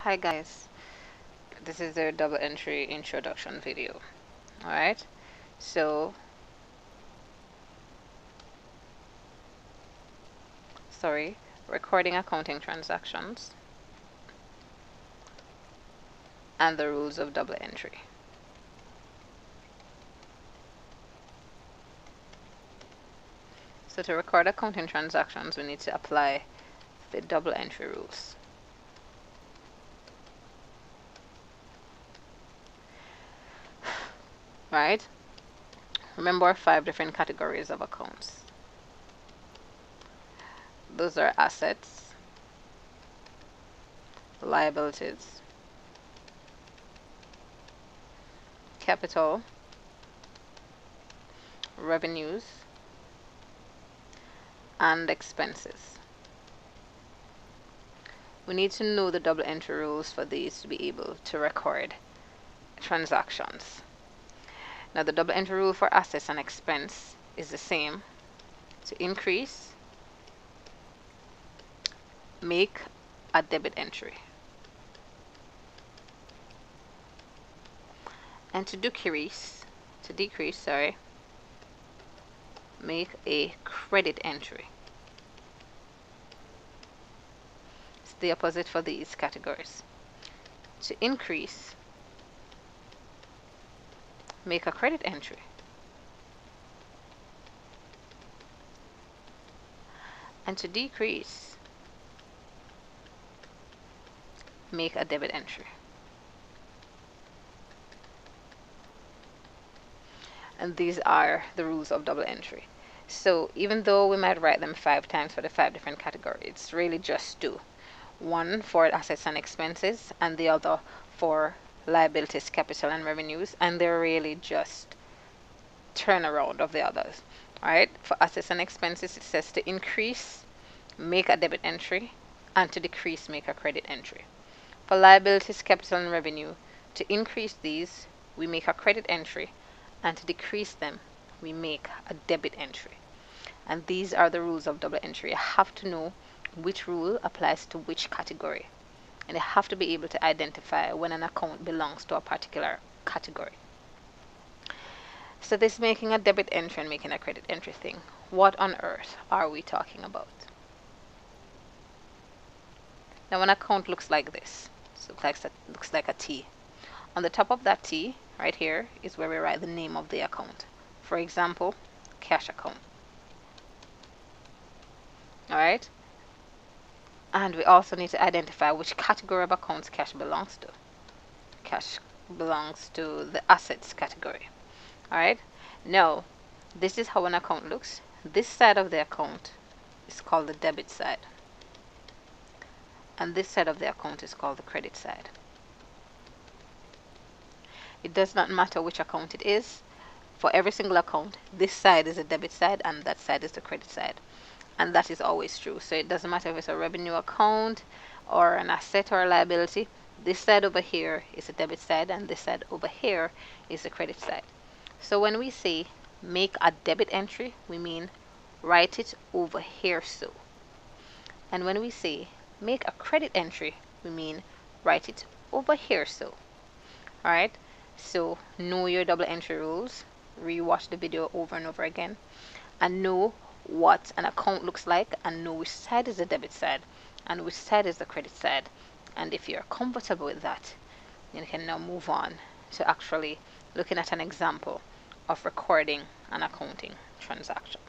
Hi guys, this is the double entry introduction video. Alright, so recording accounting transactions and the rules of double entry. So to record accounting transactions, we need to apply the double entry rules. Right? Remember our 5 different categories of accounts. Those are assets, liabilities, capital, revenues, and expenses. We need to know the double entry rules for these to be able to record transactions. Now the double entry rule for assets and expense is the same. To increase, make a debit entry. And to decrease, make a credit entry. It's the opposite for these categories. To increase, make a credit entry. And to decrease, make a debit entry. And these are the rules of double entry. So even though we might write them 5 times for the 5 different categories, it's really just 2. One for assets and expenses, and the other for liabilities, capital, and revenues, and they're really just turnaround of the others. Alright, for assets and expenses, it says to increase, make a debit entry, and to decrease, make a credit entry. For liabilities, capital, and revenue, to increase these, we make a credit entry, and to decrease them, we make a debit entry. And these are the rules of double entry. You have to know which rule applies to which category, and you have to be able to identify when an account belongs to a particular category. So this making a debit entry and making a credit entry thing, what on earth are we talking about? Now an account looks like this. So it looks like a T. On the top of that T, right here, is where we write the name of the account. For example, cash account. Alright? And we also need to identify which category of accounts cash belongs to. Cash belongs to the assets category. Alright? Now, this is how an account looks. This side of the account is called the debit side. And this side of the account is called the credit side. It does not matter which account it is. For every single account, this side is the debit side and that side is the credit side. And that is always true. So it doesn't matter if it's a revenue account or an asset or a liability. This side over here is the debit side and this side over here is the credit side. So when we say make a debit entry, we mean write it over here so. And when we say make a credit entry, we mean write it over here so. Alright, so know your double entry rules, rewatch the video over and over again, and know what an account looks like, and know which side is the debit side and which side is the credit side. And if you're comfortable with that, you can now move on to actually looking at an example of recording an accounting transaction.